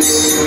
Om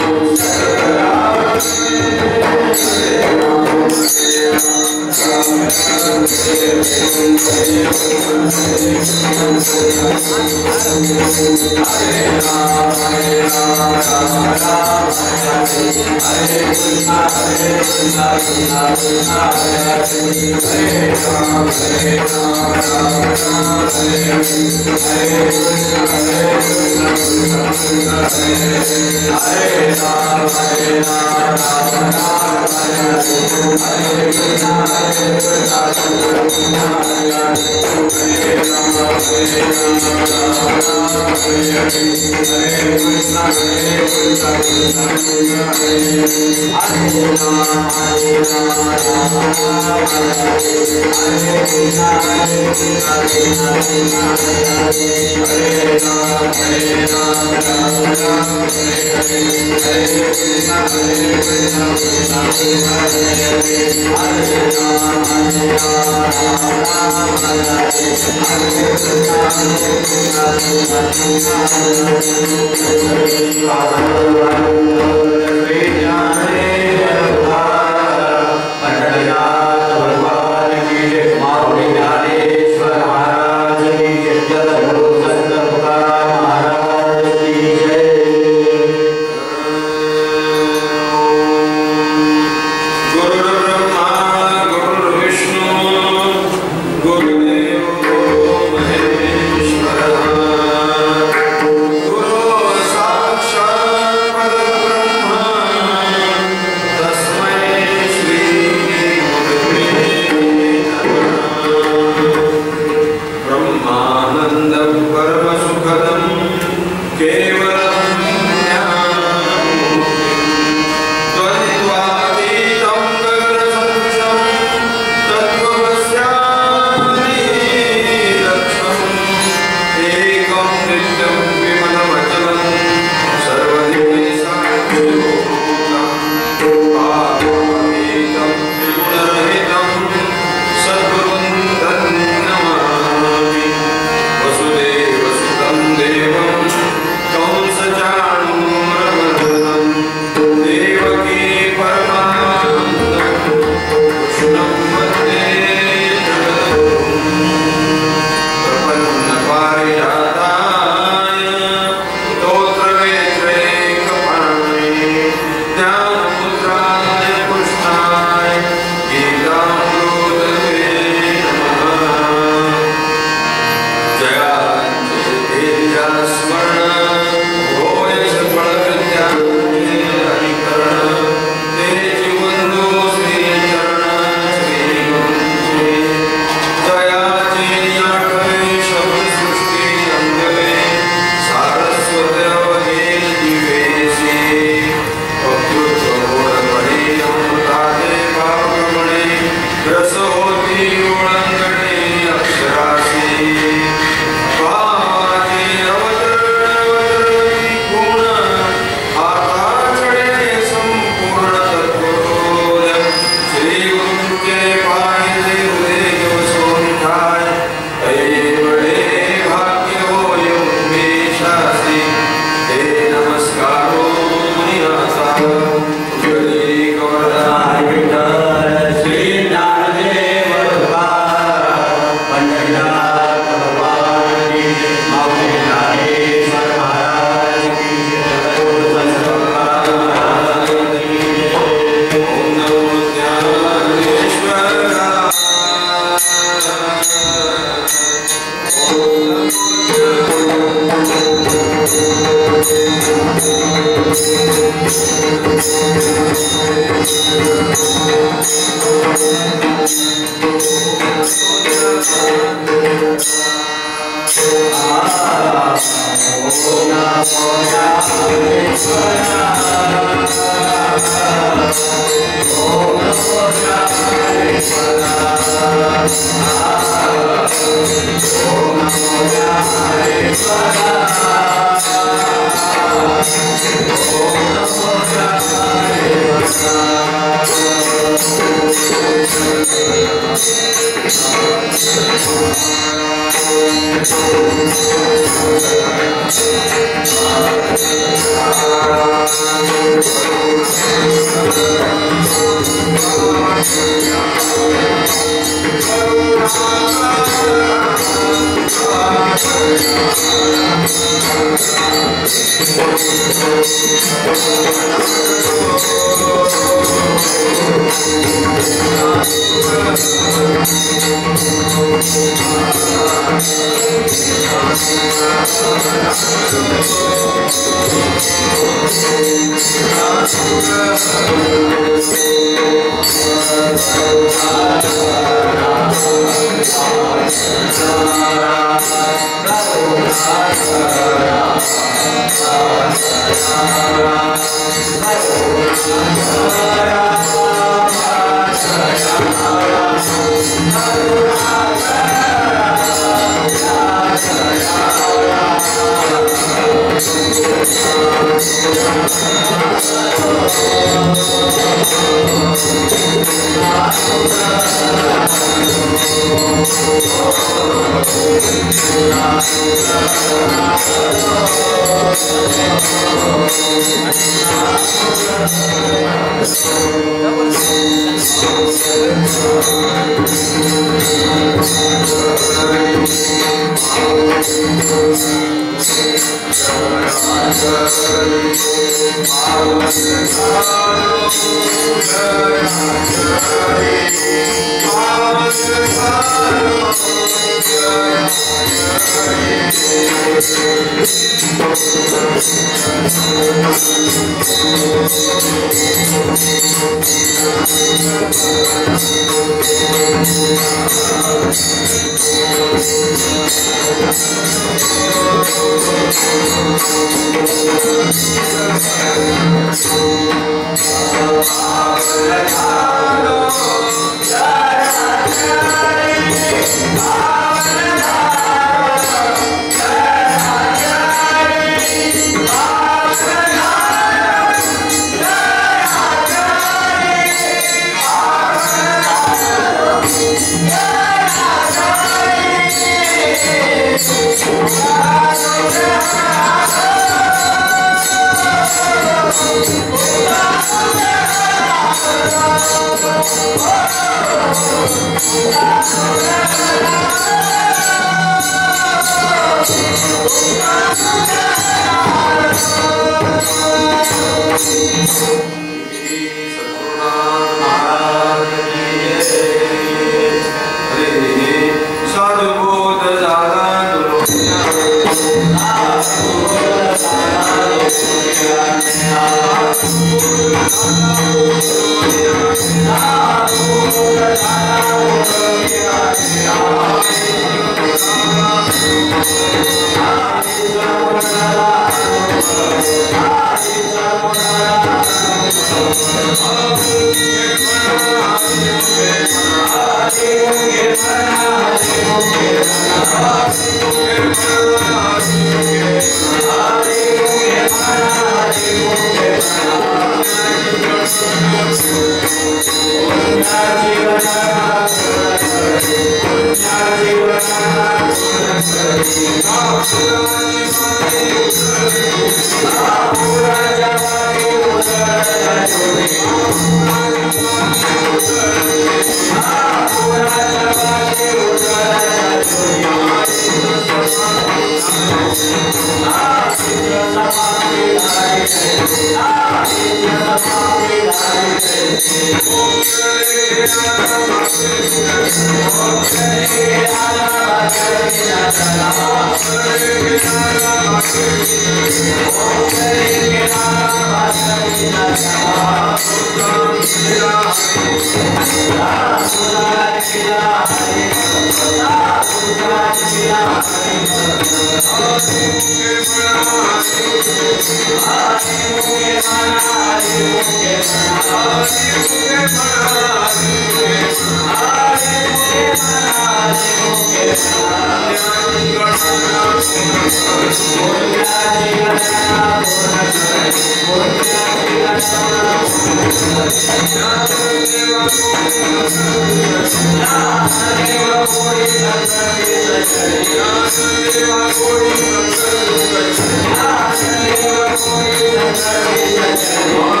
Om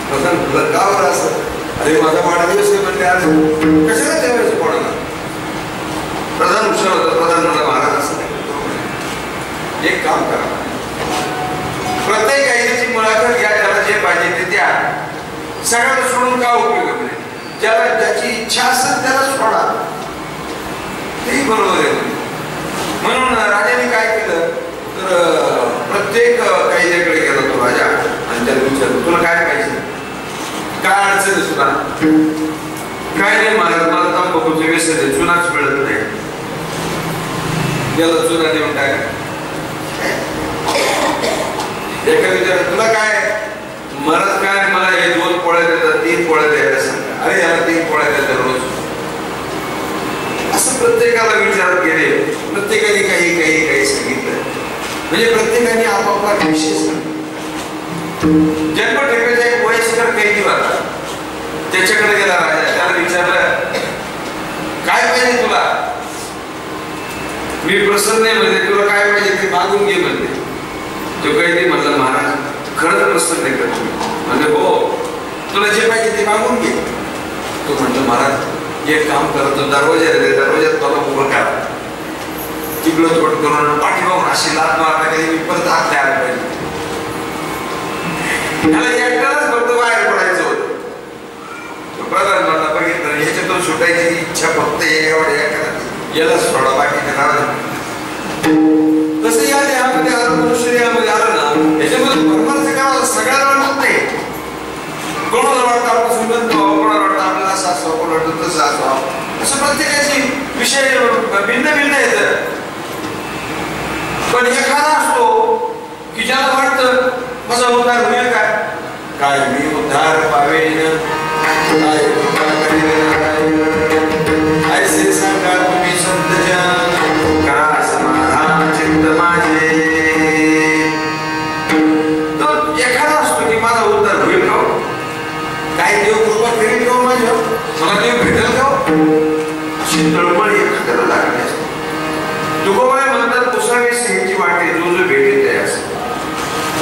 प्रधान गावावर असं कशाला ठेवायचं कोणाला? प्रधान हुशार होता, प्रधान मला महाराज असं एक काम करा, प्रत्येक आईची मुलाखत घ्या, त्याला जे पाहिजे ते द्या, सगळ्याला सोडून का उपयोग नाही? ज्याला ज्याची इच्छा असेल त्याला सोडा, तेही बरोबर आहे. म्हणून राजाने काय केलं तर प्रत्येक कैद्याकडे गेला तो राजा आणि त्याला विचारलं, तुला काय पाहिजे, काय अडचण आहे तुला? काय नाही महाराज, मला तंबाखूचं व्यसन आहे, चुनाच मिळत नाही. याला चुना देऊन टाका. एका विचार, तुला काय महाराज, काय मला हे 2 पोळ्या देतात, 3 पोळ्या द्यायला सांगा. अरे याला 3 पोळ्या देतात रोज. असं प्रत्येकाला विचारत गेले, प्रत्येकाने काही काही काही सांगितलं. म्हणजे प्रत्येकाने आपापला विषय सांगितला. जन्मठेपेचा एक वयस्कर कैदी होता, त्याच्याकडे गेला राजा, त्याला विचारलं, काय पाहिजे तुला? मी प्रसन्न आहे म्हणजे, तुला काय पाहिजे ते मागून घे म्हणते. तो कैदी म्हणला, महाराज खरंच प्रसन्न आहे का तुम्ही? म्हणजे हो, तुला जे पाहिजे ते मागून घे. तो म्हणतो, महाराज एक काम करतो, दरवाज्यात मला उभं करा, तिकडं तोड करून पाठीमागून अशी लात मारता कधी मी परत हात द्यायला पाहिजे. त्याला एकट्यालाच फक्त बाहेर पडायचं होतं. प्रधान म्हणला, बघितलं ह्याच्यातून सुटायची इच्छा फक्त याला सोडा, बाकी तसं या देहामध्ये आलं, मनुष्य देहामध्ये आलं ना, याच्यामध्ये परमार्थ करावं सगळ्याला वाटत नाही. कोणाला वाटतं आपण सुगंध व्हावं, कोणाला वाटतं आपल्याला असं असावं, कोणाला वाटतं तसं असावं, असं प्रत्येकाची विषय भिन्न भिन्न येतं. पण एखादा असतो की ज्याला वाटतं माझा उद्धार होईल, काय मी उद्धार पावेन, काय ऐसे सांगा तुम्ही संत जन, करा समाधान चित्त माझे. तो एखादा असतो की माझा उद्धार होईल का, काय देव कृपा करेल का माझ्या, मला देव भेटेल का, अशी तळमळ एखाद्याला लागली असते. तुकोबाई म्हणतात, पुसावी सिंहची वाटे जो जो भेटेल ते असं.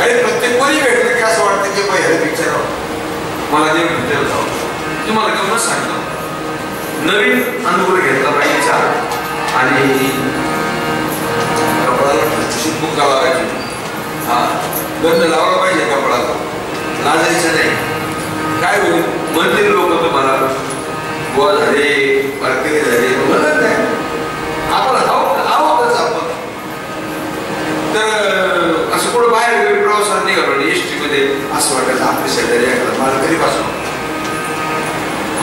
अरे प्रत्येक कोणी भेटलं की असं वाटतं की बाई ह्याला विचारावं, मला देव भेटेल का. तुम्हाला गमत सांगतो, नवीन अनुभव घेतला बाईचा आणि कपडाला बुक्का लावायची, हा गंध लावला पाहिजे कपडाला, लाजायचं नाही. काय होईल, म्हणतील लोक तुम्हाला गोवा झाले, वारकरी झाले, म्हणत नाही. आपण आहोतच आपण. तर असं कुठं बाहेर प्रवासात निघालो एसटी मध्ये, असं वाटायचं आपल्या शेजारी एखादा वारकरी पासून,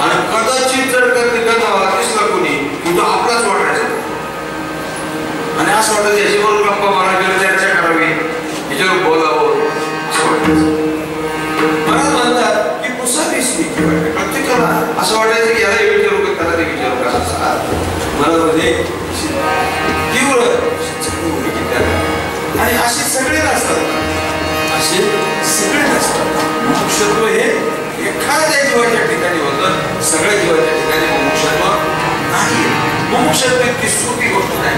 आणि कदाचित जर गंधावाला दिसला कोणी तो आपलाच वाटायचा. आणि असं वाटतं याच्याबरोबर गप्पा मारावी, चर्चा करावी, याच्यावर बोलावं असं वाटायचं. मला म्हणतात की पुसावी स्थिती वाटते प्रत्येकाला. असं वाटायचं की याला विचारू का, त्याला ते विचारू का, मला म्हणजे तीव्र. आणि असे सगळे नसतात, असे सगळे नसतात. मोक्षत्व हे एखाद्या जीवाच्या ठिकाणी होतं, सगळ्या जीवाच्या ठिकाणी मोक्षत्व नाही. मोक्षत्व इतकी सोपी गोष्ट नाही,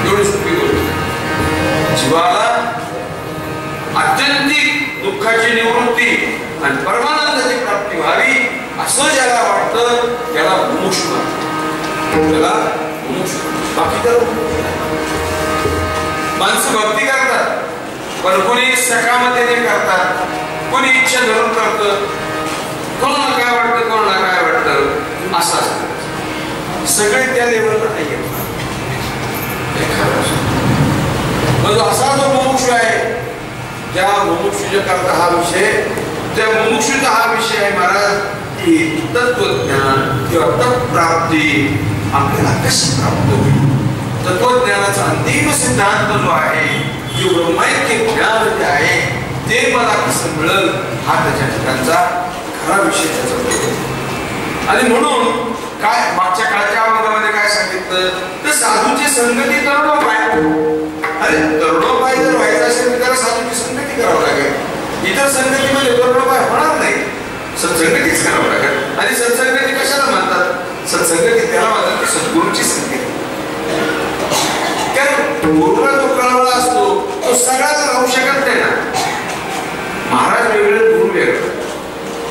एवढी सोपी गोष्ट नाही. जीवाला आत्यंतिक दुःखाची निवृत्ती आणि परमानंदाची प्राप्ती व्हावी असं ज्याला वाटतं त्याला मोक्ष म्हणतात. त्याला मोक्ष, बाकी त्याला माणसं भक्ती करतात, पण कोणी सकामतेने करतात, कोणी इच्छा धरून करतं, कोणाला काय वाटतं, कोणाला काय वाटतं, असं असतं. सगळे त्या लेवलला नाही येत. असा जो मुमुक्षु आहे, त्या मुमुक्षुच्या करता हा विषय, त्या मुमुक्षुचा हा विषय आहे महाराज की तत्वज्ञान किंवा तत्प्राप्ती आपल्याला कशी प्राप्त होईल. तत्वज्ञानाचा अंतिम सिद्धांत जो आहे, जो ब्रह्मैक्य ज्ञान जे आहे, ते मला कसं मिळेल, हा त्याच्या ठिकाणचा खरा विषय त्याचा. आणि म्हणून काय मागच्या काळच्या वर्गामध्ये काय सांगितलं तर साधूची संगती तरुणोपाय. अरे तरुणोपाय जर व्हायचं असेल तर त्याला साधूची संगती करावं लागेल. इतर संगतीमध्ये तरुणोपाय होणार नाही, सत्संगतीच करावं लागेल. आणि सत्संगती कशाला म्हणतात, सत्संगती त्याला म्हणतात की सद्गुरूची संगती. कारण गुरुला जो कळवळा असतो तो सगळाच राहू शकत नाही ना. महाराज वेगळे, गुरु वेगळे.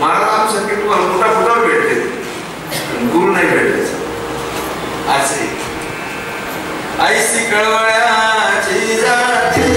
महाराज आमच्यासाठी तुम्हाला मोठा फुटावर भेटते, ऐसी कळवळ्याची जाते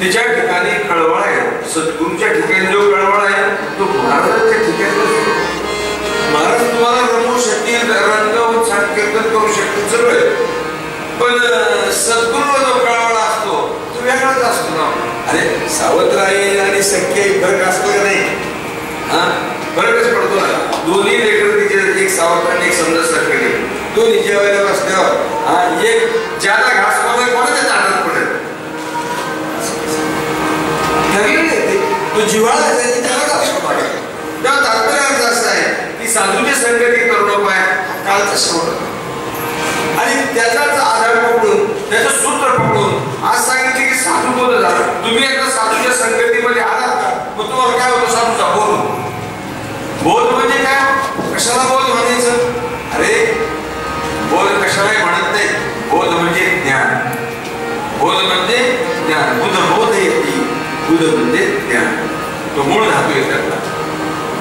तिच्या ठिकाणी कळवळ आहे. सद्गुरूच्या ठिकाणी जो कळवळ आहे तो महाराजांच्या ठिकाणी नसतो. महाराज तुम्हाला रमवू शकतील, रंग उत्साह कीर्तन करू शकतील सगळं, पण सद्गुरूला जो कळवळ असतो तो वेगळाच असतो ना. अरे सावत्राई आणि सख्याई फरक असतो का नाही? हा फरकच पडतो ना. दोन्ही लेकर तिचे, एक सावत्र आणि एक समजा सख्याई, दोन्ही जेवायला बसल्यावर एक ज्याला घास पडेल कोणाच्या ताटात पडेल तो जिव्हाळा त्याची त्याला असतो. तेव्हा तात्पर्य अर्थ असा आहे की साधूची संगती करणं पाय कालचा शेवट आणि त्याचाच आधार पकडून त्याचं सूत्र पकडून आज सांगितले की साधू बोध झाला. तुम्ही एकदा साधूच्या संगतीमध्ये आलात का मग तुम्हाला काय होतं? साधूचा बोध. बोध म्हणजे काय? कशाला बोध म्हणायचं? अरे बोध कशालाही म्हणत नाही. बोध म्हणजे ज्ञान. बोध म्हणजे ज्ञान. बुध बोध येते. बुध म्हणजे ज्ञान. तो मूळ धातू आहे त्यातला.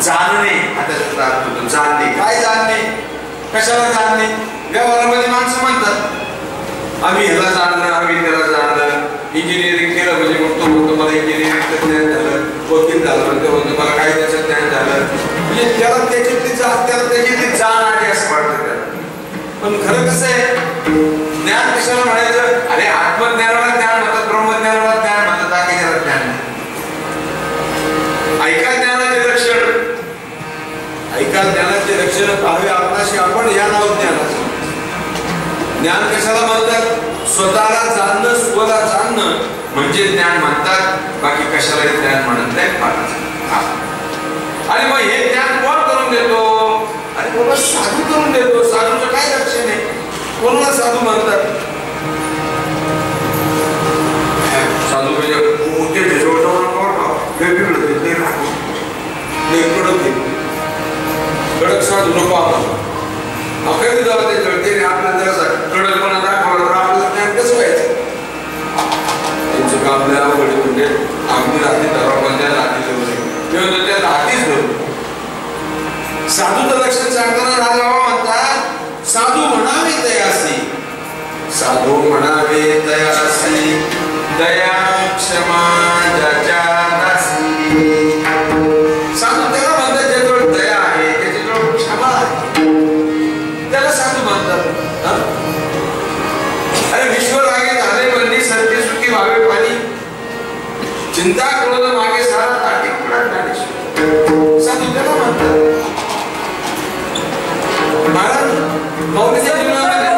जाणणे, आता त्याचा अर्थ होतो जाणणे. काय जाणणे? कशाला जाणणे? व्यवहारामध्ये माणसं म्हणतात आम्ही ह्याला जाणलं, आम्ही त्याला जाणलं. इंजिनिअरिंग केलं म्हणजे मग तो म्हणतो मला इंजिनिअरिंगचं ज्ञान झालं, वकील झालं म्हणजे म्हणतो मला कायद्याचं ज्ञान झालं. म्हणजे त्याला त्याची जाण आली असं वाटतं त्याला. पण खरं कसं आहे, ज्ञान कशाला म्हणायचं? अरे आत्मज्ञानाला ज्ञान म्हणतात, ब्रह्मज्ञानाला ज्ञान म्हणतात, बाकी त्याला ज्ञान नाही. ऐका ज्ञानाचे लक्षण, ऐका ज्ञानाचे लक्षण पाहावे आपणाशी आपण या नाव ज्ञानाचं. ज्ञान कशाला म्हणतात? स्वतःला जाणणं, स्वतःला जाणणं म्हणजे ज्ञान म्हणतात. बाकी कशालाही ज्ञान म्हणत नाही. आणि मग हे ज्ञान कोण करून देतो? अरे बाबा साधू करून देतो. साधूचं काय लक्षण आहे? कोणाला साधू म्हणतात? साधू म्हणजे मोठे कडक साधू नको आपण. अखेर जाऊ ते जळते आपल्याला जरा कडकपणा दाखवला तर आपल्याला ज्ञान कसं व्हायचं? त्यांचं काम आपल्याला आवड म्हणजे आम्ही रात्री दरवाजा त्या रात्री जेवण त्या रात्रीच धरू. साधूचं लक्षण सांगताना राजबाबा म्हणतात साधू म्हणावे दयासी. साधू म्हणावे दयासी. दया क्षमा ज्याच्या दासी. साधू त्याला म्हणतात ज्याजवळ दया आहे, त्याच्याजवळ क्षमा आहे, त्याला साधू म्हणतात. अरे विश्वरागे झाले बंदी संती सुखी व्हावे पाणी. चिंता क्रोध मागे सारा ताटी पुढे साधू त्याला म्हणतात. महाराज मौलीच्या जीवनामध्ये